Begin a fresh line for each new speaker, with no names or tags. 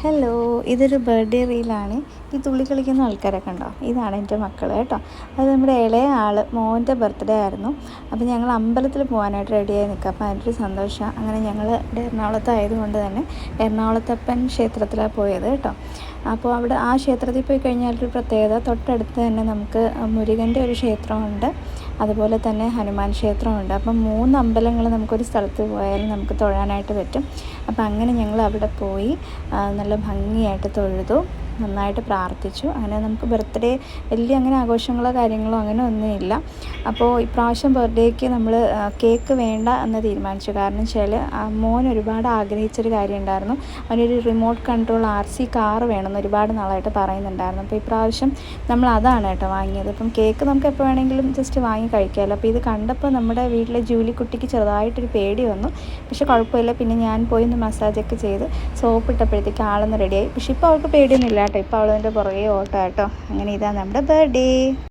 Hello, ഇതൊരു birthday റീലാണ്. ഈ തുള്ളി കളിക്കുന്ന ആൾക്കാരൊക്കെ ഉണ്ടോ? ഇതാണ് എൻ്റെ മക്കൾ കേട്ടോ. അത് നമ്മുടെ ഇളയ മോൻ്റെ ബർത്ത്ഡേ ആയിരുന്നു. അപ്പോൾ ഞങ്ങൾ അമ്പലത്തിൽ പോകാനായിട്ട് റെഡിയായി നിൽക്കുക. അപ്പോൾ അതിൻ്റെ ഒരു സന്തോഷം. അങ്ങനെ ഞങ്ങൾ ഇവിടെ എറണാകുളത്തായതുകൊണ്ട് തന്നെ എറണാകുളത്തപ്പൻ ക്ഷേത്രത്തിലാണ് പോയത് കേട്ടോ. അപ്പോൾ അവിടെ ആ ക്ഷേത്രത്തിൽ പോയി കഴിഞ്ഞാലൊരു പ്രത്യേകത, തൊട്ടടുത്ത് തന്നെ നമുക്ക് മുരുകൻ്റെ ഒരു ക്ഷേത്രമുണ്ട്, അതുപോലെ തന്നെ ഹനുമാൻ ക്ഷേത്രമുണ്ട്. അപ്പം 3 അമ്പലങ്ങൾ നമുക്കൊരു സ്ഥലത്ത് പോയാലും നമുക്ക് തൊഴാനായിട്ട് പറ്റും. അപ്പം അങ്ങനെ ഞങ്ങൾ അവിടെ പോയി നല്ല ഭംഗിയായിട്ട് തൊഴുതു, നന്നായിട്ട് പ്രാർത്ഥിച്ചു. അങ്ങനെ നമുക്ക് ബർത്ത്ഡേ വലിയ അങ്ങനെ ആഘോഷങ്ങളോ കാര്യങ്ങളോ അങ്ങനെ ഒന്നുമില്ല. അപ്പോൾ ഇപ്രാവശ്യം ബർത്ത്ഡേക്ക് നമ്മൾ കേക്ക് വേണ്ട എന്ന് തീരുമാനിച്ചു. കാരണം വെച്ചാൽ മോൻ ഒരുപാട് ആഗ്രഹിച്ചൊരു കാര്യം ഉണ്ടായിരുന്നു. അവനൊരു റിമോട്ട് കൺട്രോൾ RC കാർ വേണമെന്ന് ഒരുപാട് നാളായിട്ട് പറയുന്നുണ്ടായിരുന്നു. അപ്പോൾ ഇപ്രാവശ്യം നമ്മൾ അതാണ് കേട്ടോ വാങ്ങിയത്. ഇപ്പം കേക്ക് നമുക്ക് എപ്പോൾ വേണമെങ്കിലും ജസ്റ്റ് വാങ്ങി കഴിക്കാമല്ലോ. അപ്പോൾ ഇത് കണ്ടപ്പോൾ നമ്മുടെ വീട്ടിലെ ജൂലിക്കുട്ടിക്ക് ചെറുതായിട്ടൊരു പേടി വന്നു. പക്ഷെ കുഴപ്പമില്ല. പിന്നെ ഞാൻ പോയി ഒന്ന് മസാജൊക്കെ ചെയ്ത് സോപ്പ് ഇട്ടപ്പോഴത്തേക്ക് ആളൊന്ന് റെഡിയായി. പക്ഷെ ഇപ്പോൾ അവൾക്ക് പേടിയൊന്നുമില്ല കേട്ടോ. ഇപ്പോൾ അവളതിൻ്റെ പുറകെ ഓട്ടം കേട്ടോ. അങ്ങനെ ഇതാണ് നമ്മുടെ ബർത്ത്ഡേ.